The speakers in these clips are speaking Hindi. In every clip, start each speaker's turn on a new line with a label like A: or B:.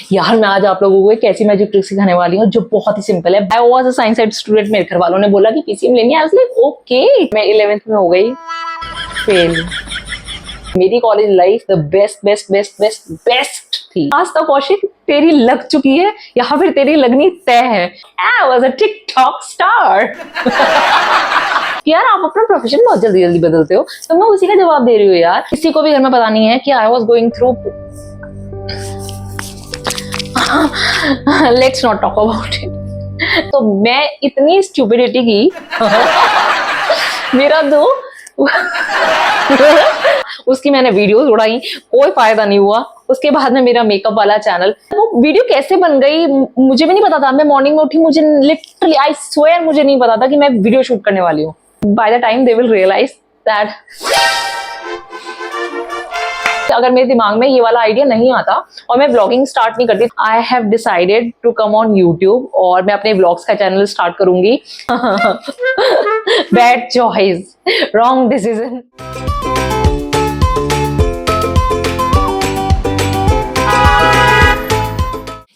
A: यार मैं आज आप लोगों को एक ऐसी मैजिक ट्रिक सिखाने वाली हूँ जो बहुत ही सिंपल है। I was a science side student. मेरे घर वालों ने बोला कि पीसीएम लेनी है। I was like okay. मैं 11th में हो गई फेल। मेरी college life the best best best best best थी। आज तक कौशिक तेरी लग चुकी है या फिर तेरी लगनी तय है। I was a TikTok star. यार आप अपना प्रोफेशन बहुत जल्दी जल्दी बदलते हो, तो मैं उसी का जवाब दे रही हूँ यार। किसी को भी घर में पता नहीं है कि I was going through. Let's not talk about it. तो मैं इतनी स्टूपिडिटी की मेरा जो उसकी मैंने वीडियोस उड़ाई, कोई फायदा नहीं हुआ। उसके बाद में मेरा मेकअप वाला चैनल, वो वीडियो कैसे बन गई मुझे भी नहीं पता था। मैं मॉर्निंग में उठी, मुझे लिटरली आई स्वेयर मुझे नहीं पता था कि मैं वीडियो शूट करने वाली हूँ। By the time they will realize that अगर मेरे दिमाग में ये वाला आइडिया नहीं आता और मैं ब्लॉगिंग स्टार्ट नहीं करती, I have decided to come on YouTube और मैं अपने ब्लॉग्स का चैनल स्टार्ट करूंगी। Bad choice, wrong decision.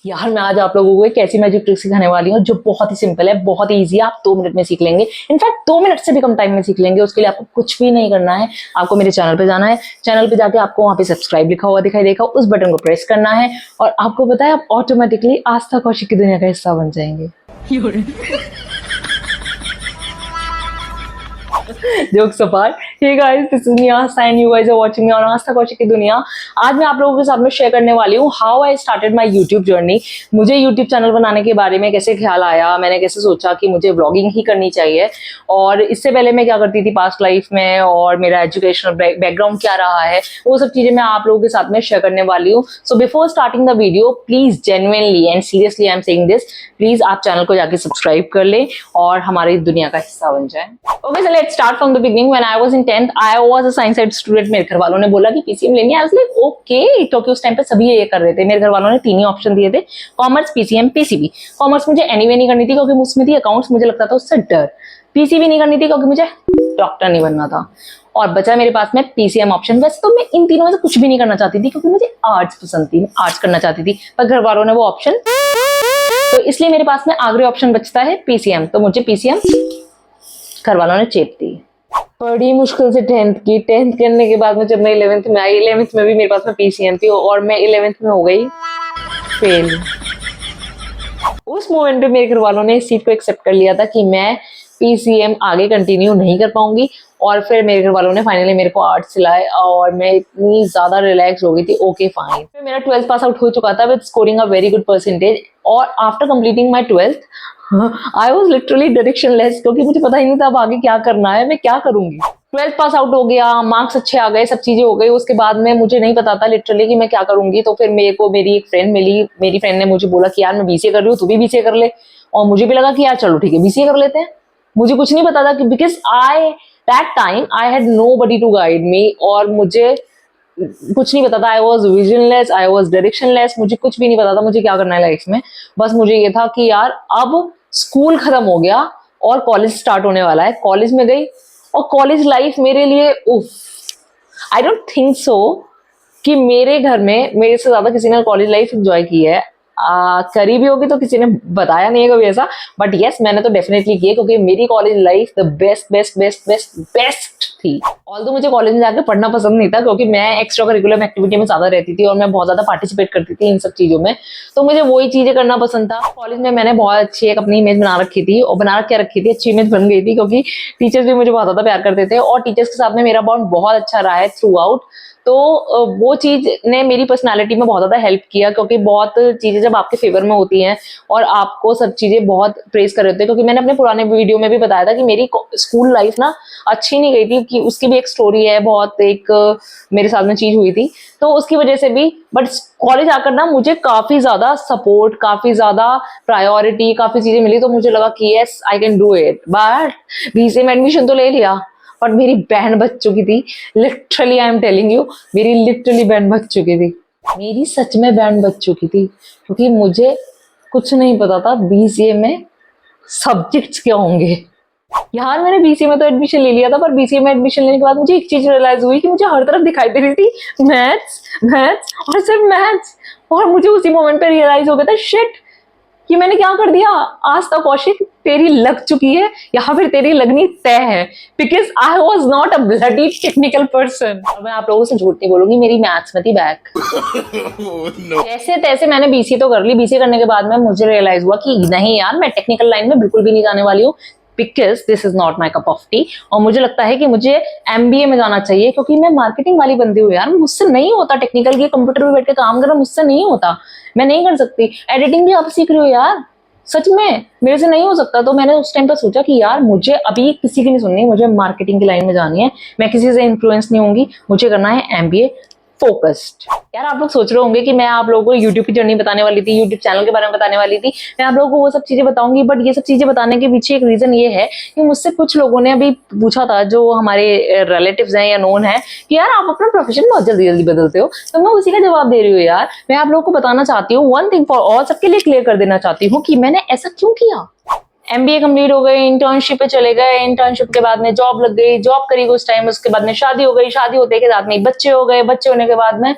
A: यार मैं आज आप लोगों को एक ऐसी मैजिक ट्रिक सिखाने वाली हूँ जो बहुत ही सिंपल है, बहुत ही ईजी है। आप 2 मिनट में सीख लेंगे। इनफैक्ट 2 मिनट से भी कम टाइम में सीख लेंगे। उसके लिए आपको कुछ भी नहीं करना है। आपको मेरे चैनल पे जाना है। चैनल पे जाके आपको वहां पे सब्सक्राइब लिखा हुआ दिखाई देगा, उस बटन को प्रेस करना है और आपको पता है आप ऑटोमेटिकली आस्था कौशिक की दुनिया का हिस्सा बन जाएंगे। Jokes apart, hey guys, this is me Aastha and you guys are watching me on आस्था कौशिक की दुनिया। आज मैं आप लोगों के साथ में शेयर करने वाली हूँ how I started my YouTube journey. मुझे यूट्यूब चैनल बनाने के बारे में कैसे ख्याल आया, मैंने कैसे सोचा कि मुझे व्लॉगिंग ही करनी चाहिए और इससे पहले मैं क्या करती थी पास्ट लाइफ में और मेरा एजुकेशनल बैकग्राउंड क्या रहा है, वो सब चीजें मैं आप लोगों के साथ में शेयर करने वाली हूँ। So before starting the video, please genuinely and seriously I am saying this, please आप चैनल को जाके सब्सक्राइब कर ले और हमारी दुनिया का हिस्सा बन जाए। Okay, so let's start from the beginning. When I was in 10th, I was a science side student. मेरे घर वालों ने बोला कि पीसीएम लेनी है। आई वाज लाइक ओके, क्योंकि उस टाइम पे सभी ये कर रहे थे। मेरे घर वालों ने 3 ही ऑप्शन दिए थे, कॉमर्स, पीसीएम, पीसीबी। कॉमर्स मुझे एनीवे नहीं करनी थी क्योंकि उसमें थी अकाउंट्स, मुझे लगता था उससे डर। पीसीबी नहीं करनी थी क्योंकि मुझे डॉक्टर नहीं बनना था। और बचा मेरे पास में पीसीएम ऑप्शन। वैसे तो मैं इन तीनों में से कुछ भी नहीं करना चाहती थी क्योंकि मुझे आर्ट्स पसंद थी, मैं आर्ट्स करना चाहती थी, पर घर वालों ने वो ऑप्शन, तो इसलिए मेरे पास में आखिरी ऑप्शन बचता है पीसीएम। तो मुझे पीसीएम घर वालों ने चेप दी। बड़ी मुश्किल से 10th की। 10th करने के बाद में जब मैं 11th में आई, 11th में भी मेरे पास में पीसीएम थी और मैं 11th में हो गई फेल। उस मोमेंट पे मेरे घर वालों ने इस चीज को एक्सेप्ट कर लिया था कि मैं पीसीएम आगे कंटिन्यू नहीं कर पाऊंगी और फिर मेरे घर वालों ने फाइनली मेरे को आर्ट्स सिलाए और मैं इतनी ज्यादा रिलैक्स हो गई थी। Okay fine. फिर मेरा 12th पास आउट हो चुका था with scoring a very good percentage और after completing my 12th I was literally directionless क्योंकि मुझे पता ही नहीं था अब आगे क्या करना है, मैं क्या करूंगी। 12th पास आउट हो गया, मार्क्स अच्छे आ गए, सब चीजें हो गई। उसके बाद में मुझे नहीं पता था लिटरली कि मैं क्या करूंगी। तो फिर मेरे को मेरी एक फ्रेंड मिली। मेरी फ्रेंड ने मुझे बोला कि यार मैं बीसीए कर रही हूँ, तू भी बीसीए कर ले। और मुझे भी लगा कि यार चलो ठीक है बीसीए कर लेते हैं। मुझे कुछ नहीं पता था कि because I that time I had nobody to guide me और मुझे कुछ नहीं पता था। I was visionless, I was directionless, मुझे कुछ भी नहीं पता था मुझे क्या करना है लाइफ में। बस मुझे ये था कि यार अब स्कूल खत्म हो गया और कॉलेज स्टार्ट होने वाला है। कॉलेज में गई और कॉलेज लाइफ मेरे लिए उफ, आई डोंट थिंक सो कि मेरे घर में मेरे से ज्यादा किसी ने कॉलेज लाइफ एंजॉय की है। करी भी होगी तो किसी ने बताया नहीं है कभी ऐसा, बट यस मैंने तो डेफिनेटली की है क्योंकि मेरी college life the best best best best best थी। ऑल्दो मुझे कॉलेज में जाकर पढ़ना पसंद नहीं था क्योंकि मैं एक्स्ट्रा करिकुलम एक्टिविटी में ज्यादा रहती थी और मैं बहुत ज्यादा पार्टिसिपेट करती थी इन सब चीजों में, तो मुझे वही चीजें करना पसंद था। कॉलेज में मैंने बहुत अच्छी एक अपनी इमेज बना रखी थी और बना के रखी थी, अच्छी इमेज बन गई थी क्योंकि टीचर्स भी मुझे बहुत ज्यादा प्यार करते थे और टीचर्स के साथ में मेरा बॉन्ड बहुत अच्छा रहा है थ्रू आउट। तो वो चीज ने मेरी पर्सनालिटी में बहुत ज्यादा हेल्प किया क्योंकि बहुत चीजें जब आपके फेवर में होती हैं और आपको सब चीजें बहुत प्रेज कर रहे होते हैं। क्योंकि मैंने अपने पुराने वीडियो में भी बताया था कि मेरी स्कूल लाइफ ना अच्छी नहीं गई थी, कि उसकी भी एक स्टोरी है, बहुत एक मेरे साथ में चीज हुई थी तो उसकी वजह से भी। बट कॉलेज आकर ना मुझे काफी ज्यादा सपोर्ट, काफी ज्यादा प्रायोरिटी, काफी चीजें मिली तो मुझे लगा कि yes I can do it. But BCA में एडमिशन तो ले लिया पर मेरी बैंड बज चुकी थी। Literally I am telling you, मेरी लिटरली बैंड बज चुकी थी। मेरी सच में बैंड बज चुकी थी क्योंकि मुझे कुछ नहीं पता था बीसीए में सब्जेक्ट्स क्या होंगे। यार मैंने बीसीए में तो एडमिशन ले लिया था पर बीसीए में एडमिशन लेने के बाद मुझे एक चीज रियलाइज हुई कि मुझे हर तरफ दिखाई दे रही थी मैथ्स मैथ्स और सिर्फ मैथ्स। और मुझे उसी मोमेंट पे रियलाइज हो गया था, शिट, कि मैंने क्या कर दिया। आज तक कौशिक तेरी लग चुकी है या फिर तेरी लगनी तय है, because I was not a bloody technical person. और मैं आप लोगों से झूठ नहीं बोलूंगी, मेरी मैथ्स में थी बैक। जैसे तैसे मैंने बीसीए तो कर ली। बीसीए करने के बाद में मुझे रियलाइज हुआ कि नहीं यार, मैं टेक्निकल लाइन में बिल्कुल भी नहीं जाने वाली हूँ, because this is not my cup of T. और मुझे लगता है कि मुझे एमबीए में जाना चाहिए, क्योंकि मैं मार्केटिंग वाली बंदी हूँ यार, मुझसे नहीं होता टेक्निकल की, कंप्यूटर पे बैठ के काम करना मुझसे नहीं होता, मैं नहीं कर सकती। एडिटिंग भी आप सीख रही हो यार, सच में मेरे से नहीं हो सकता। तो मैंने उस टाइम पर सोचा कि यार मुझे अभी किसी की नहीं सुननी, मुझे मार्केटिंग की लाइन में जानी है, मैं किसी से इन्फ्लुएंस नहीं होंगी, मुझे करना है एमबीए फोकस्ड। यार आप लोग सोच रहे होंगे कि मैं आप लोगों को यूट्यूब की जर्नी बताने वाली थी, यूट्यूब चैनल के बारे में बताने वाली थी, मैं आप लोगों को वो सब चीजें बताऊंगी, बट ये सब चीजें बताने के पीछे एक रीजन ये है कि मुझसे कुछ लोगों ने अभी पूछा था, जो हमारे रिलेटिव्स हैं या नोन है, कि यार आप अपना प्रोफेशन बहुत जल्दी जल्दी बदलते हो। तो मैं उसी का जवाब दे रही हूँ यार। मैं आप लोगों को बताना चाहती हूँ, वन थिंग फॉर ऑल, सबके लिए क्लियर कर देना चाहती हूँ कि मैंने ऐसा क्यों किया। एमबीए कंप्लीट हो गई, इंटर्नशिप पे चले गए, इंटर्नशिप के बाद में जॉब लग गई, जॉब करी कुछ टाइम, उसके बाद में शादी हो गई, शादी होते के साथ में बच्चे हो गए, बच्चे होने के बाद में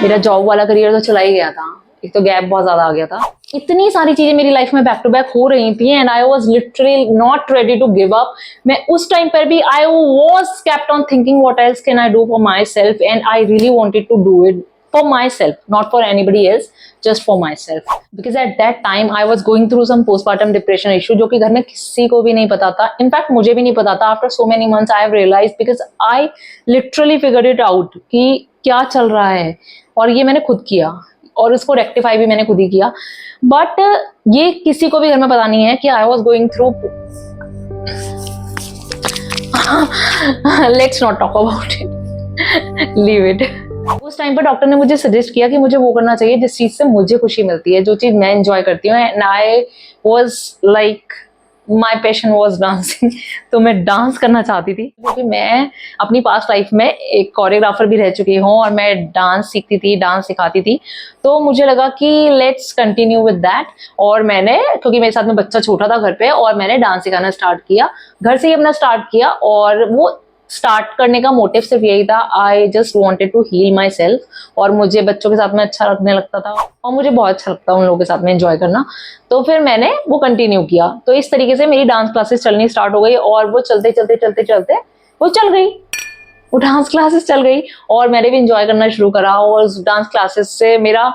A: मेरा जॉब वाला करियर तो चला ही गया था, एक तो गैप बहुत ज्यादा आ गया था। इतनी सारी चीजें मेरी लाइफ में बैक टू बैक हो रही थी and I was literally not ready to give up. मैं उस टाइम पर भी I was kept on thinking what else can I do for myself, and I really wanted to do it for myself, not for anybody else, just for myself, because at that time I was going through some postpartum depression issue, जो कि घर में किसी को भी नहीं पता था, इनफैक्ट मुझे भी नहीं पता था। After so many months I have realized, because I literally figured it out कि क्या चल रहा है, और ये मैंने खुद किया और इसको रेक्टिफाई भी मैंने खुद ही किया। बट ये किसी को भी घर में पता नहीं है कि I was going through let's not talk about it, leave it। उस टाइम पर डॉक्टर ने मुझे सजेस्ट किया कि मुझे वो करना चाहिए जिस चीज से मुझे खुशी मिलती है, जो चीज मैं एंजॉय करती हूँ, and I was like my passion was dancing. तो मैं डांस करना चाहती थी, क्योंकि मैं अपनी पास्ट लाइफ में एक कोरियोग्राफर भी रह चुकी हूँ और मैं डांस सीखती थी, डांस सिखाती थी। तो मुझे लगा कि लेट्स कंटिन्यू विद दैट। और मैंने, क्योंकि मेरे साथ में बच्चा छोटा था घर पे, और मैंने डांस सिखाना स्टार्ट किया, घर से ही अपना स्टार्ट किया। और वो स्टार्ट करने का मोटिव सिर्फ यही था, I just wanted to heal myself, और मुझे बच्चों के साथ में अच्छा लगने लगता था और मुझे बहुत अच्छा लगता है उन लोगों के साथ में एंजॉय करना। तो फिर मैंने वो कंटिन्यू किया। तो इस तरीके से मेरी डांस क्लासेस चलनी स्टार्ट हो गई, और वो चलते चलते चलते चलते वो चल गई, वो डांस क्लासेस चल गई, और मैंने भी एंजॉय करना शुरू करा। और उस डांस क्लासेस से मेरा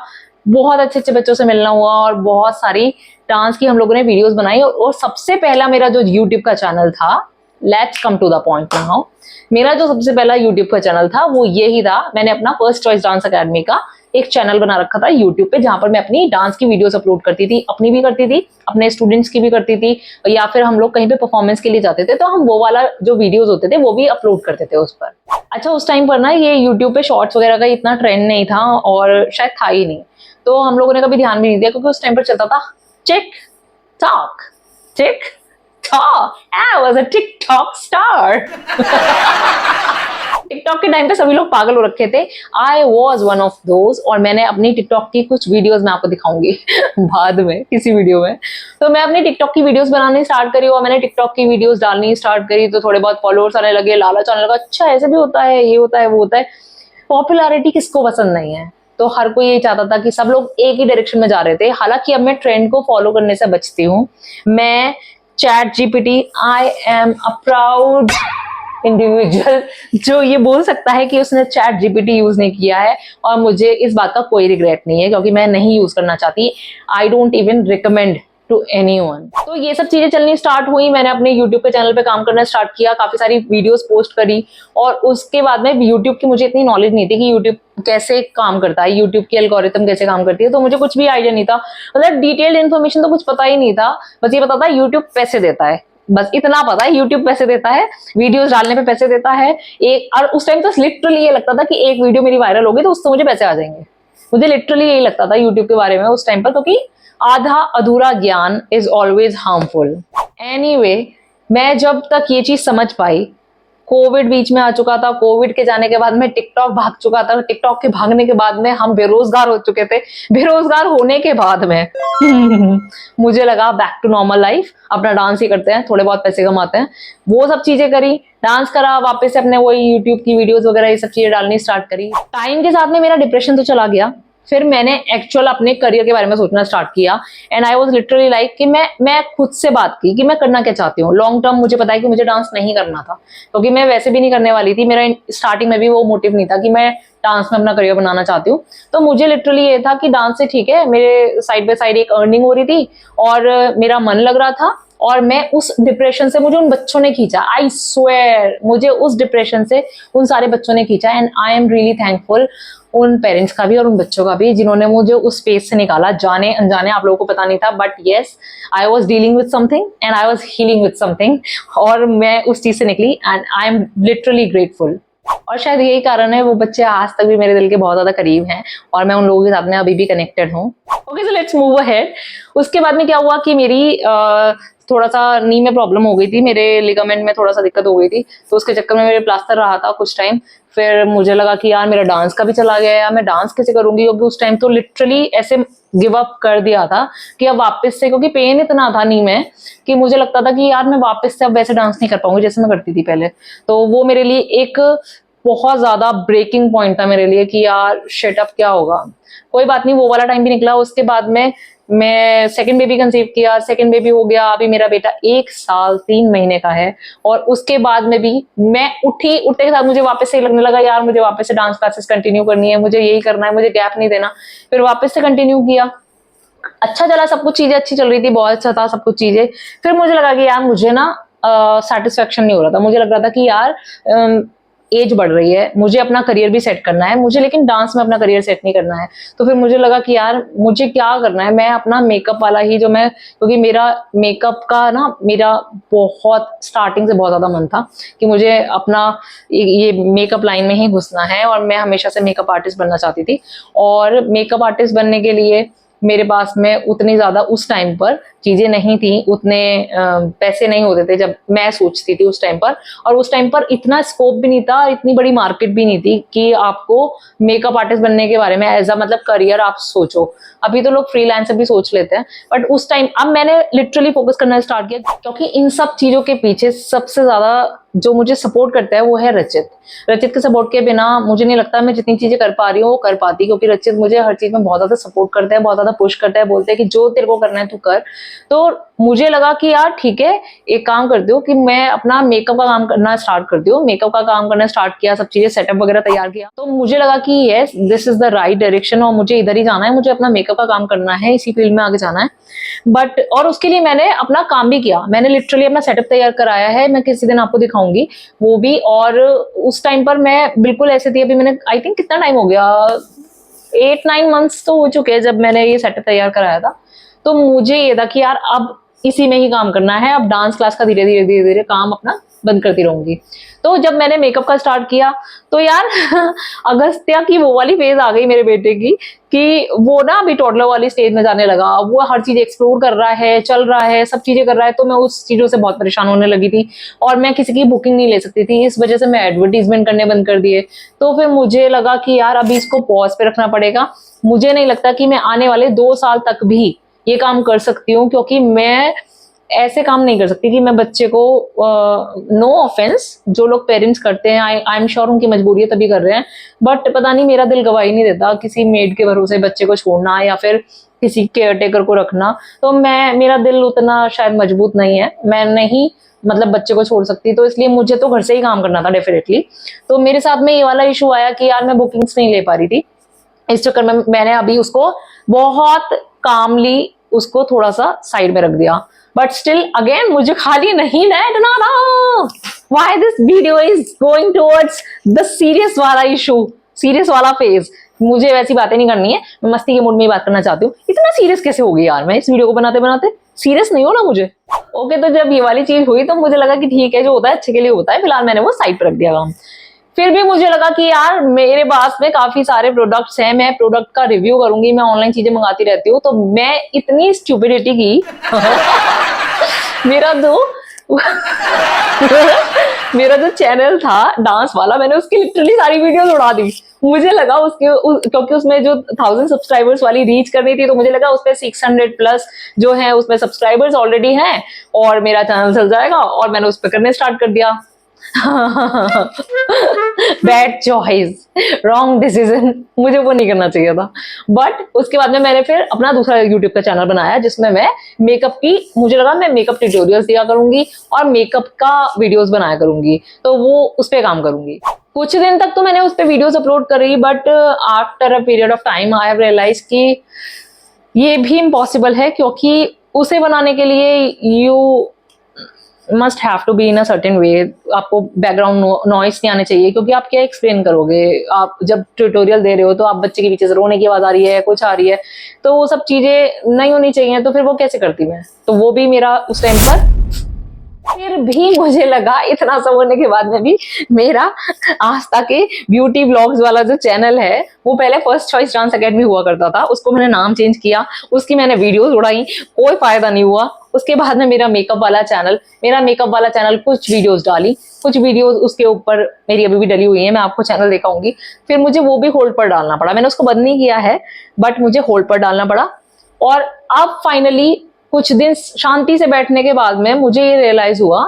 A: बहुत अच्छे अच्छे बच्चों से मिलना हुआ, और बहुत सारी डांस की हम लोगों ने वीडियोस बनाई। और सबसे पहला मेरा जो यूट्यूब का चैनल था, let's come to the point now, मेरा जो सबसे पहला यूट्यूब का चैनल था वो ये ही था। मैंने अपना फर्स्ट चॉइस डांस अकेडमी का एक चैनल बना रखा था यूट्यूब पे, जहां पर मैं अपनी डांस की वीडियोस अपलोड करती थी, अपनी भी करती थी, अपने स्टूडेंट्स की भी करती थी, या फिर हम लोग कहीं पे परफॉर्मेंस के लिए जाते थे तो हम वो वाला जो वीडियोस होते थे वो भी अपलोड करते थे उस पर। अच्छा, उस टाइम पर ना ये यूट्यूब पे शॉर्ट्स वगैरह का इतना ट्रेंड नहीं था, और शायद था ही नहीं, तो हम लोगों ने कभी ध्यान भी नहीं दिया, क्योंकि उस टाइम पर चलता था tick tock, tick tock, I was a TikTok star. TikTok के टाइम पे सभी लोग पागल हो रखे थे, I was one of those. और मैंने अपनी टिकटॉक की कुछ वीडियोस मैं आपको दिखाऊंगी बाद में किसी वीडियो में। तो मैं अपनी टिकटॉक की वीडियोस बनानी स्टार्ट करी, और मैंने टिकटॉक की वीडियोस डालनी स्टार्ट करी, तो थोड़े बहुत फॉलोअर्स आने लगे, लालच आने लगा, अच्छा ऐसे भी होता है, ये होता है, वो होता है। पॉपुलैरिटी किसको पसंद नहीं है, तो हर कोई ये चाहता था कि सब लोग एक ही डायरेक्शन में जा रहे थे। हालांकि अब मैं ट्रेंड को फॉलो करने से बचती हूँ। मैं chat GPT, I am a proud individual जो ये बोल सकता है कि उसने चैट जीपीटी यूज नहीं किया है, और मुझे इस बात का कोई रिग्रेट नहीं है, क्योंकि मैं नहीं यूज करना चाहती। I don't even recommend to anyone. तो ये सब चीजें चलनी स्टार्ट हुई, मैंने अपने यूट्यूब के चैनल पे काम करना स्टार्ट किया, काफी सारी वीडियोस पोस्ट करी। और उसके बाद में यूट्यूब की मुझे इतनी नॉलेज नहीं थी कि यूट्यूब कैसे काम करता है, यूट्यूब की एल्गोरिथम कैसे काम करती है, तो मुझे कुछ भी आइडिया नहीं था, मतलब डिटेल्ड इन्फॉर्मेशन तो कुछ पता ही नहीं था। बस ये पता था यूट्यूब पैसे देता है, बस इतना पता है, यूट्यूब पैसे देता है, वीडियोस डालने पे पैसे देता है एक। और उस टाइम तो लिटरली ये लगता था कि एक वीडियो मेरी वायरल होगी तो उससे मुझे पैसे आ जाएंगे। मुझे लिटरली यही लगता था यूट्यूब के बारे में उस टाइम पर, क्योंकि आधा अधूरा ज्ञान इज ऑलवेज हार्मफुल। एनीवे, मैं जब तक ये चीज समझ पाई कोविड बीच में आ चुका था, कोविड के जाने के बाद में टिकटॉक भाग चुका था, टिकटॉक के भागने के बाद में हम बेरोजगार हो चुके थे, बेरोजगार होने के बाद में मुझे लगा बैक टू नॉर्मल लाइफ, अपना डांस ही करते हैं, थोड़े बहुत पैसे कमाते हैं, वो सब चीजें करी, डांस करा, वापस से अपने वही यूट्यूब की वीडियोस वगैरह ये सब चीजें डालनी स्टार्ट करी। टाइम के साथ में मेरा डिप्रेशन तो चला गया, फिर मैंने एक्चुअल अपने करियर के बारे में सोचना स्टार्ट किया and I was literally like कि मैं खुद से बात की कि मैं करना क्या चाहती हूँ। लॉन्ग टर्म मुझे पता है कि मुझे डांस नहीं करना था, क्योंकि मैं वैसे भी नहीं करने वाली थी, मेरा स्टार्टिंग में भी वो मोटिव नहीं था कि मैं डांस में अपना करियर बनाना चाहती हूँ। तो मुझे लिटरली ये था कि डांस से ठीक है, मेरे साइड बाय साइड एक अर्निंग हो रही थी और मेरा मन लग रहा था, और मैं उस डिप्रेशन से, मुझे उन बच्चों ने खींचा, आई स्वेयर मुझे उस डिप्रेशन से उन सारे बच्चों ने खींचा and I am really thankful उन पेरेंट्स का भी और उन बच्चों का भी जिन्होंने मुझे उस स्पेस से निकाला। जाने अनजाने आप लोगों को पता नहीं था, but yes I was dealing with something and I was healing with something, और मैं उस चीज से निकली and I am literally grateful. और शायद यही कारण है वो बच्चे आज तक भी मेरे दिल के बहुत ज्यादा करीब हैं और मैं उन लोगों के साथ में अभी भी कनेक्टेड हूँ। Okay, so let's move ahead. उसके बाद में क्या हुआ कि मेरी थोड़ा सा नी में प्रॉब्लम हो गई थी, मेरे लिगामेंट में थोड़ा सा दिक्कत हो गई थी, तो उसके चक्कर में मेरे प्लास्टर रहा था कुछ टाइम। फिर मुझे लगा कि यार मेरा डांस का भी चला गया, यार मैं डांस कैसे करूंगी, क्योंकि उस टाइम तो लिटरली ऐसे गिव अप कर दिया था कि अब वापस से, क्योंकि पेन इतना था नी में कि मुझे लगता था कि यार मैं वापस से अब वैसे डांस नहीं कर पाऊंगी जैसे मैं करती थी पहले। तो वो मेरे लिए एक बहुत ज्यादा ब्रेकिंग पॉइंट था मेरे लिए कि यार शिट अब क्या होगा। कोई बात नहीं, वो वाला टाइम भी निकला। उसके बाद में मैं सेकंड बेबी कंसीव किया, सेकंड बेबी हो गया, अभी मेरा बेटा 1 साल 3 महीने का है। और उसके बाद में भी मैं उठते के साथ मुझे वापस से लगने लगा यार मुझे वापस से डांस क्लासेस कंटिन्यू करनी है, मुझे यही करना है, मुझे गैप नहीं देना। फिर वापस से कंटिन्यू किया, अच्छा चला, सब कुछ चीजें अच्छी चल रही थी, बहुत अच्छा था सब कुछ चीजें। फिर मुझे लगा कि यार मुझे ना सेटिस्फेक्शन नहीं हो रहा था, मुझे लग रहा था कि यार एज बढ़ रही है, मुझे अपना करियर भी सेट करना है, मुझे लेकिन डांस में अपना करियर सेट नहीं करना है। तो फिर मुझे लगा कि यार मुझे क्या करना है, मैं अपना मेकअप वाला ही जो मैं, क्योंकि मेरा मेकअप का ना मेरा बहुत स्टार्टिंग से बहुत ज्यादा मन था कि मुझे अपना ये मेकअप लाइन में ही घुसना है, और मैं हमेशा से मेकअप आर्टिस्ट बनना चाहती थी। और मेकअप आर्टिस्ट बनने के लिए मेरे पास में उतनी ज्यादा उस टाइम पर चीजें नहीं थी, उतने पैसे नहीं होते थे जब मैं सोचती थी उस टाइम पर। और उस टाइम पर इतना स्कोप भी नहीं था, इतनी बड़ी मार्केट भी नहीं थी कि आपको मेकअप आर्टिस्ट बनने के बारे में एज अ मतलब करियर आप सोचो। अभी तो लोग फ्रीलांसर भी सोच लेते हैं, बट उस टाइम अब मैंने लिटरली फोकस करना स्टार्ट किया, क्योंकि इन सब चीजों के पीछे सबसे ज्यादा जो मुझे सपोर्ट करता है वो है रचित। रचित के सपोर्ट के बिना मुझे नहीं लगता मैं जितनी चीजें कर पा रही हूँ वो कर पाती, क्योंकि रचित मुझे हर चीज में बहुत ज्यादा सपोर्ट करता है, बहुत ज्यादा पुश करता है, बोलते हैं कि जो तेरे को करना है तू कर। तो मुझे लगा कि यार ठीक है, एक काम करती हूँ कि मैं अपना मेकअप का काम करना स्टार्ट करती हूँ। मेकअप का काम करना स्टार्ट किया, सब चीजें सेटअप वगैरह तैयार किया, तो मुझे लगा कि yes this is the right direction और मुझे इधर ही जाना है, मुझे अपना मेकअप का काम करना है, इसी फील्ड में आगे जाना है। बट और उसके लिए मैंने अपना काम भी किया, मैंने लिटरली अपना सेटअप तैयार कराया है, मैं किसी दिन आपको दिखाऊंगी वो भी। और उस टाइम पर मैं बिल्कुल ऐसे थी, अभी मैंने आई थिंक कितना टाइम हो गया, 8-9 मंथ्स तो हो चुके हैं जब मैंने ये सेटअप तैयार कराया था। तो मुझे ये था कि यार अब इसी में ही काम करना है, अब डांस क्लास का धीरे धीरे धीरे धीरे काम अपना बंद करती रहूंगी। तो जब मैंने मेकअप का स्टार्ट किया तो यार अगस्त्या की वो वाली फेज आ गई मेरे बेटे की कि वो ना अभी टॉडलर वाली स्टेज में जाने लगा, वो हर चीज एक्सप्लोर कर रहा है, चल रहा है, सब चीजें कर रहा है। तो मैं उस चीजों से बहुत परेशान होने लगी थी और मैं किसी की बुकिंग नहीं ले सकती थी, इस वजह से मैं एडवर्टीजमेंट करने बंद कर दिए। तो फिर मुझे लगा कि यार अभी इसको पॉज पे रखना पड़ेगा। मुझे नहीं लगता कि मैं आने वाले 2 साल तक भी ये काम कर सकती हूँ, क्योंकि मैं ऐसे काम नहीं कर सकती कि मैं बच्चे को, नो ऑफेंस जो लोग पेरेंट्स करते हैं, आई एम श्योर उनकी मजबूरी है तभी कर रहे हैं, बट पता नहीं मेरा दिल गवाही नहीं देता किसी मेड के भरोसे बच्चे को छोड़ना या फिर किसी केयर टेकर को रखना। तो मेरा दिल उतना शायद मजबूत नहीं है, मैं नहीं मतलब बच्चे को छोड़ सकती, तो इसलिए मुझे तो घर से ही काम करना था डेफिनेटली। तो मेरे साथ में ये वाला इशू आया कि यार मैं बुकिंग्स नहीं ले पा रही थी, इस चक्कर में मैंने अभी उसको बहुत कामली उसको थोड़ा सा साइड में रख दिया। बट स्टिल अगेन मुझे खाली नहीं बैठना था। Why this video is going towards the serious वाला इशू, सीरियस वाला फेज। मुझे वैसी बातें नहीं करनी है, मैं मस्ती के मूड में ही बात करना चाहती हूँ। इतना सीरियस कैसे हो गई यार मैं इस वीडियो को बनाते बनाते, सीरियस नहीं हो ना मुझे। ओके, तो जब ये वाली चीज हुई तो मुझे लगा कि ठीक है, जो होता है अच्छे के लिए होता है, फिलहाल मैंने वो साइड पर रख दिया काम। फिर भी मुझे लगा कि यार मेरे पास में काफी सारे प्रोडक्ट्स हैं, मैं प्रोडक्ट का रिव्यू करूंगी, मैं ऑनलाइन चीजें मंगाती रहती हूँ, तो मैं इतनी स्टुपिडिटी की मेरा तो मेरा जो चैनल था डांस वाला, मैंने उसकी लिटरली सारी वीडियोस उड़ा दी। मुझे लगा क्योंकि उसमें जो 1000 सब्सक्राइबर्स वाली रीच करनी थी, तो मुझे लगा उसपे 600 प्लस जो है उसमें सब्सक्राइबर्स ऑलरेडी हैं और मेरा चैनल चल जाएगा, और मैंने उस पर करने स्टार्ट कर दिया। बैड चॉइस, रॉन्ग डिसीजन, मुझे वो नहीं करना चाहिए था। बट उसके बाद में मैंने फिर अपना दूसरा यूट्यूब का चैनल बनाया जिसमें मैं मेकअप की, मुझे लगा मैं मेकअप ट्यूटोरियल्स दिया करूंगी और मेकअप का वीडियोस बनाया करूंगी, तो वो उस पर काम करूंगी। कुछ दिन तक तो मैंने उस पर वीडियोस अपलोड करी, but after a period of time I have realize कि ये भी इम्पॉसिबल है, क्योंकि उसे बनाने के लिए you must have to be in a certain way. आपको बैकग्राउंड नॉइस नहीं आने चाहिए, क्योंकि आप क्या एक्सप्लेन करोगे। आप जब ट्यूटोरियल दे रहे हो तो आप बच्चे के पीछे से रोने की आवाज आ रही है, कुछ आ रही है, तो वो सब चीजें नहीं होनी चाहिए। तो फिर वो कैसे करती मैं, तो वो भी मेरा उस टाइम पर फिर भी मुझे लगा इतना सब होने के बाद में भी मेरा आस्था के ब्यूटी ब्लॉग्स वाला जो चैनल है, वो पहले फर्स्ट चॉइस डांस एकेडमी हुआ करता था, उसको मैंने नाम चेंज किया, उसकी मैंने वीडियोस उड़ाई, कोई फायदा नहीं हुआ। उसके बाद में मेरा मेकअप वाला चैनल कुछ वीडियोस डाली, कुछ वीडियोस उसके ऊपर मेरी अभी भी डली हुई है, मैं आपको चैनल दिखाऊंगी। फिर मुझे वो भी होल्ड पर डालना पड़ा, मैंने उसको बंद नहीं किया है बट मुझे होल्ड पर डालना पड़ा। और अब फाइनली कुछ दिन शांति से बैठने के बाद में मुझे ये रियलाइज हुआ,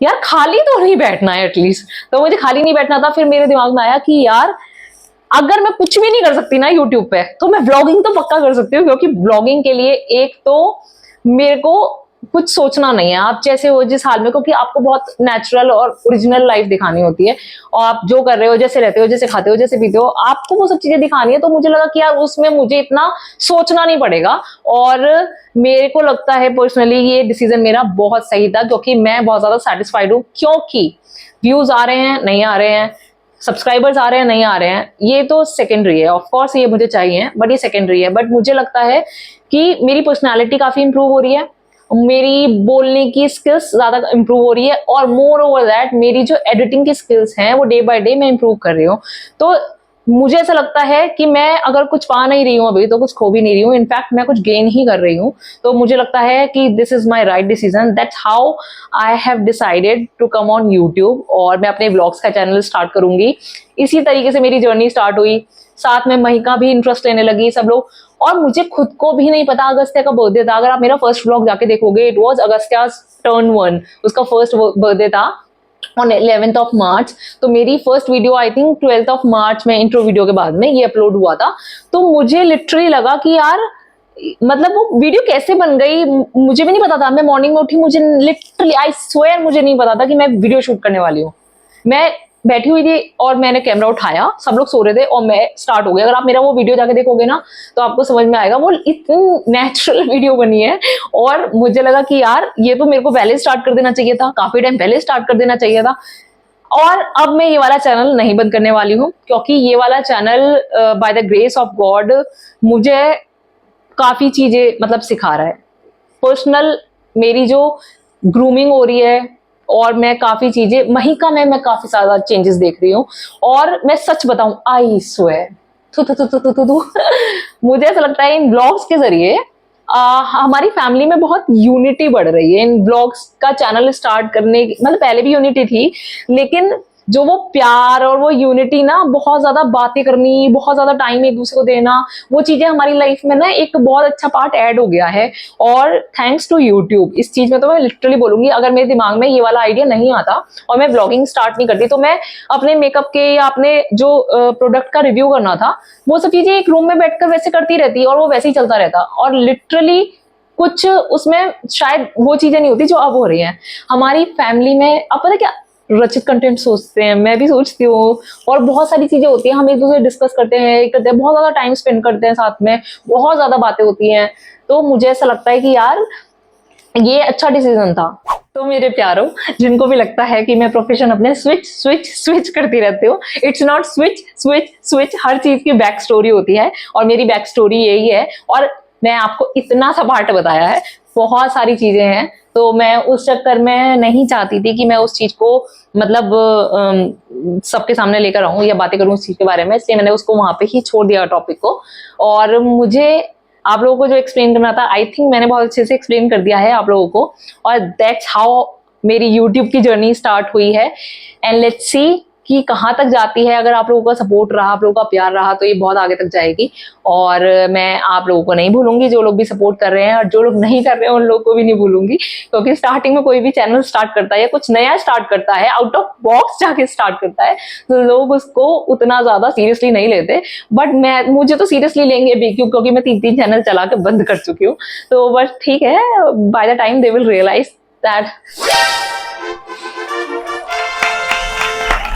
A: यार खाली तो नहीं बैठना है एटलीस्ट। तो मुझे खाली नहीं बैठना था। फिर मेरे दिमाग में आया कि यार अगर मैं कुछ भी नहीं कर सकती ना यूट्यूब पे, तो मैं व्लॉगिंग तो पक्का कर सकती हूँ, क्योंकि व्लॉगिंग के लिए एक तो मेरे को कुछ सोचना नहीं है, आप जैसे हो जिस हाल में, क्योंकि आपको बहुत नेचुरल और ओरिजिनल लाइफ दिखानी होती है, और आप जो कर रहे हो, जैसे रहते हो, जैसे खाते हो, जैसे पीते हो, आपको वो सब चीजें दिखानी है। तो मुझे लगा कि यार उसमें मुझे इतना सोचना नहीं पड़ेगा, और मेरे को लगता है पर्सनली ये डिसीजन मेरा बहुत सही था, क्योंकि मैं बहुत ज्यादा सेटिस्फाइड हूँ। क्योंकि व्यूज आ रहे हैं, नहीं आ रहे हैं, सब्सक्राइबर्स आ रहे हैं, नहीं आ रहे हैं, ये तो सेकेंडरी है। ऑफ कोर्स ये मुझे चाहिए, बट ये सेकेंडरी है। बट मुझे लगता है कि मेरी पर्सनालिटी काफी इंप्रूव हो रही है, मेरी बोलने की स्किल्स ज्यादा इंप्रूव हो रही है, और मोर ओवर दैट मेरी जो एडिटिंग की स्किल्स हैं वो डे बाय डे मैं इंप्रूव कर रही हूँ। तो मुझे ऐसा लगता है कि मैं अगर कुछ पा नहीं रही हूँ अभी, तो कुछ खो भी नहीं रही हूँ, इनफैक्ट मैं कुछ गेन ही कर रही हूँ। तो मुझे लगता है कि this is my right decision, that's how I have decided to come on YouTube, और मैं अपने ब्लॉग्स का चैनल स्टार्ट करूंगी। इसी तरीके से मेरी जर्नी स्टार्ट हुई, साथ में महिका भी इंटरेस्ट लेने लगी, सब लोग। और मुझे खुद को भी नहीं पता अगस्त्या का बर्थडे था। अगर आप मेरा फर्स्ट व्लॉग जाके देखोगे, इट वाज अगस्त्याज टर्न 1, उसका फर्स्ट बर्थडे था ऑन 11th ऑफ मार्च। तो मेरी first video I think 12th of March में, इंट्रो वीडियो के बाद में ये अपलोड हुआ था। तो मुझे लिटरली लगा कि यार मतलब वो वीडियो कैसे बन गई मुझे भी नहीं पता था। मैं मॉर्निंग में उठी, मुझे लिटरली आई स्वेयर मुझे नहीं पता था कि मैं वीडियो शूट करने वाली हूँ। मैं बैठी हुई थी और मैंने कैमरा उठाया, सब लोग सो रहे थे और मैं स्टार्ट हो गया। अगर आप मेरा वो वीडियो जाके देखोगे ना, तो आपको समझ में आएगा वो इतनी नेचुरल वीडियो बनी है। और मुझे लगा कि यार ये तो मेरे को पहले स्टार्ट कर देना चाहिए था, काफी टाइम पहले स्टार्ट कर देना चाहिए था। और अब मैं ये वाला चैनल नहीं बंद करने वाली हूँ, क्योंकि ये वाला channel by the grace of God मुझे काफी चीजें मतलब सिखा रहा है। पर्सनल मेरी जो ग्रूमिंग हो रही है, और मैं काफी चीजें महिका में मैं काफी ज्यादा चेंजेस देख रही हूँ। और मैं सच बताऊं, आई स्वेयर मुझे ऐसा लगता है इन ब्लॉग्स के जरिए हमारी फैमिली में बहुत यूनिटी बढ़ रही है। इन ब्लॉग्स का चैनल स्टार्ट करने मतलब पहले भी यूनिटी थी, लेकिन जो वो प्यार और वो यूनिटी ना, बहुत ज्यादा बातें करनी, बहुत ज्यादा टाइम एक दूसरे को देना, वो चीजें हमारी लाइफ में ना एक बहुत अच्छा पार्ट ऐड हो गया है। और थैंक्स टू यूट्यूब इस चीज में तो मैं लिटरली बोलूंगी, अगर मेरे दिमाग में ये वाला आइडिया नहीं आता और मैं ब्लॉगिंग स्टार्ट नहीं करती, तो मैं अपने मेकअप के या अपने जो प्रोडक्ट का रिव्यू करना था, वो सब चीजें एक रूम में बैठकर वैसे करती रहती और वो वैसे ही चलता रहता। और लिटरली कुछ उसमें शायद वो चीजें नहीं होती जो अब हो रही हैं हमारी फैमिली में। अब पता क्या, रचित कंटेंट सोचते हैं, मैं भी सोचती हूँ, और बहुत सारी चीजें होती हैं, हम एक दूसरे डिस्कस करते हैं, बहुत ज्यादा टाइम स्पेंड करते हैं साथ में, बहुत ज्यादा बातें होती हैं। तो मुझे ऐसा लगता है कि यार ये अच्छा डिसीजन था। तो मेरे प्यारों, जिनको भी लगता है कि मैं प्रोफेशन अपने स्विच स्विच स्विच करती रहती हूँ, it's not switch switch switch, हर चीज की बैक स्टोरी होती है, और मेरी बैक स्टोरी यही है। और मैं आपको इतना सा पार्ट बताया है, बहुत सारी चीजें हैं, तो मैं उस चक्कर में नहीं चाहती थी कि मैं उस चीज को मतलब सबके सामने लेकर आऊं या बातें करूं उस चीज के बारे में, इसलिए मैंने उसको वहां पे ही छोड़ दिया टॉपिक को। और मुझे आप लोगों को जो एक्सप्लेन करना था, आई थिंक मैंने बहुत अच्छे से एक्सप्लेन कर दिया है आप लोगों को, और दैट्स हाउ मेरी यूट्यूब की जर्नी स्टार्ट हुई है एंड लेट्स सी कि कहाँ तक जाती है। अगर आप लोगों का सपोर्ट रहा, आप लोगों का प्यार रहा तो ये बहुत आगे तक जाएगी। और मैं आप लोगों को नहीं भूलूंगी, जो लोग भी सपोर्ट कर रहे हैं, और जो लोग नहीं कर रहे हैं उन लोगों को भी नहीं भूलूंगी। क्योंकि स्टार्टिंग में कोई भी चैनल स्टार्ट करता है या कुछ नया स्टार्ट करता है, आउट ऑफ बॉक्स जाके स्टार्ट करता है, तो लोग उसको उतना ज्यादा सीरियसली नहीं लेते। बट मुझे तो सीरियसली लेंगे भी, क्योंकि मैं 3 चैनल चला के बंद कर चुकी हूँ। तो बस ठीक है, by the time they will realize that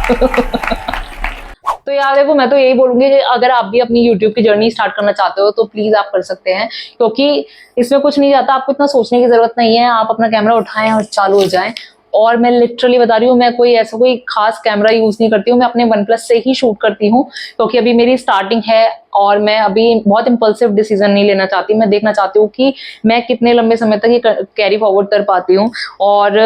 A: तो यार देखो, मैं तो यही बोलूंगी कि अगर आप भी अपनी YouTube की जर्नी स्टार्ट करना चाहते हो तो प्लीज आप कर सकते हैं, क्योंकि इसमें कुछ नहीं जाता, आपको इतना सोचने की जरूरत नहीं है। आप अपना कैमरा उठाएं और चालू हो जाएं। और मैं लिटरली बता रही हूँ, मैं कोई ऐसा कोई खास कैमरा यूज नहीं करती हूँ, मैं अपने OnePlus से ही शूट करती हूँ, क्योंकि अभी मेरी स्टार्टिंग है और मैं अभी बहुत इंपल्सिव डिसीजन नहीं लेना चाहती। मैं देखना चाहती हूँ कि मैं कितने लंबे समय तक ये कैरी फॉरवर्ड कर पाती हूँ। और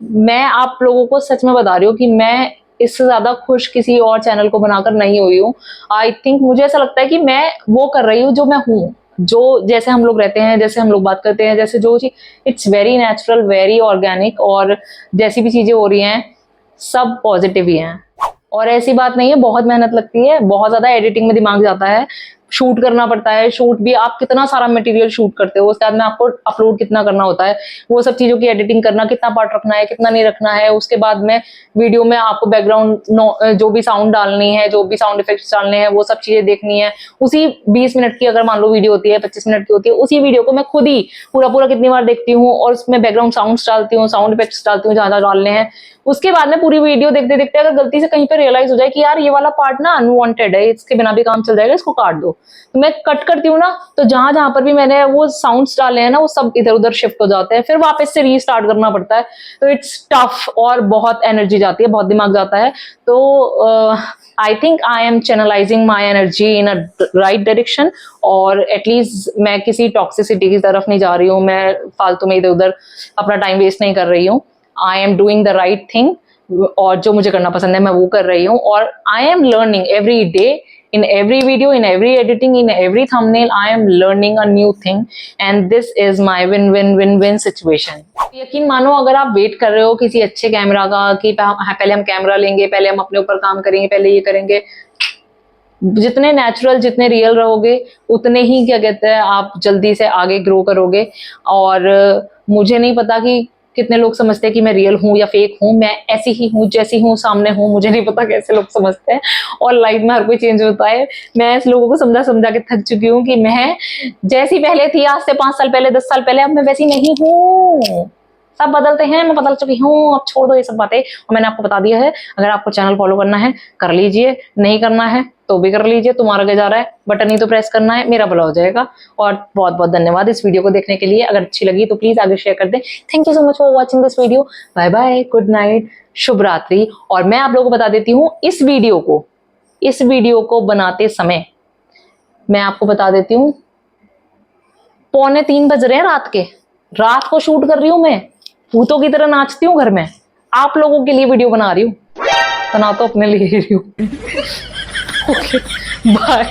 A: मैं आप लोगों को सच में बता रही हूँ कि मैं इससे ज्यादा खुश किसी और चैनल को बनाकर नहीं हुई हूँ। आई थिंक मुझे ऐसा लगता है कि मैं वो कर रही हूँ जो मैं हूँ, जो जैसे हम लोग रहते हैं, जैसे हम लोग बात करते हैं, जैसे जो चीज, it's very natural, very organic. और जैसी भी चीजें हो रही हैं सब पॉजिटिव ही हैं। और ऐसी बात नहीं है, बहुत मेहनत लगती है, बहुत ज्यादा एडिटिंग में दिमाग जाता है, शूट करना पड़ता है। शूट भी आप कितना सारा मटेरियल शूट करते हो, उसके बाद में आपको अपलोड कितना करना होता है, वो सब चीजों की एडिटिंग करना, कितना पार्ट रखना है, कितना नहीं रखना है। उसके बाद में वीडियो में आपको बैकग्राउंड जो भी साउंड डालनी है, जो भी साउंड इफेक्ट्स डालने हैं, वो सब चीजें देखनी है। उसी 20 मिनट की अगर मान लो वीडियो होती है, 25 मिनट की होती है, उसी वीडियो को मैं खुद ही पूरा कितनी बार देखती हूँ और उसमें बैकग्राउंड साउंड्स डालती हूँ, साउंड इफेक्ट्स डालती हूँ जहां जहां डालने हैं। उसके बाद में पूरी वीडियो देखते देखते अगर गलती से कहीं पे रियलाइज हो जाए कि यार ये वाला पार्ट ना अनवांटेड है, इसके बिना भी काम चल जाएगा, इसको काट दो, तो मैं कट करती हूँ ना। तो जहां जहां पर भी मैंने वो साउंड्स डाले हैं ना, वो सब इधर उधर शिफ्ट हो जाते हैं, फिर वापस से रीस्टार्ट करना पड़ता है। तो इट्स टफ और बहुत एनर्जी जाती है, बहुत दिमाग जाता है। तो I think I am channelising my energy in a right direction. और एटलीस्ट मैं किसी टॉक्सिसिटी की तरफ नहीं जा रही हूँ, मैं फालतू में इधर उधर अपना टाइम वेस्ट नहीं कर रही हूँ। I am doing the right thing, और जो मुझे करना पसंद है मैं वो कर रही हूँ। और I am learning every day, in every video, in every editing, in every thumbnail, I am learning a new thing, and this is my win-win-win-win situation. यकीन मानो, अगर आप वेट कर रहे हो किसी अच्छे कैमरा का कि पहले हम कैमरा लेंगे, पहले हम अपने ऊपर काम करेंगे, पहले ये करेंगे, जितने नेचुरल, जितने रियल रहोगे, उतने ही क्या कहते हैं आप जल्दी से आगे ग्रो करोगे। और मुझे नहीं पता कि कितने लोग समझते हैं कि मैं रियल हूँ या फेक हूँ। मैं ऐसी ही हूँ जैसी हूँ, सामने हूँ। मुझे नहीं पता कैसे लोग समझते हैं, और लाइफ में हर कोई चेंज होता है। मैं इस लोगों को समझा समझा के थक चुकी हूँ कि मैं जैसी पहले थी, आज से 5 साल पहले, 10 साल पहले, अब मैं वैसी नहीं हूँ। सब बदलते हैं, मैं बदल चुकी हूँ, अब छोड़ दो ये सब बातें। और मैंने आपको बता दिया है, अगर आपको चैनल फॉलो करना है कर लीजिए, नहीं करना है तो भी कर लीजिए, तुम्हारा क्या जा रहा है, बटन ही तो प्रेस करना है, मेरा भला हो जाएगा। और बहुत बहुत धन्यवाद इस वीडियो को देखने के लिए। अगर अच्छी लगी तो प्लीज आगे शेयर कर दें। Thank you so much for watching this video. Bye bye, good night, शुभ रात्रि। और मैं आप लोगों को बता देती हूँ, इस वीडियो को बनाते समय मैं आपको बता देती हूँ 2:45 बज रहे हैं रात को शूट कर रही हूँ मैं, भूतों की तरह नाचती हूँ घर में, आप लोगों के लिए वीडियो बना रही हूँ, बना तो अपने लिए ही रही हूँ। Okay bye.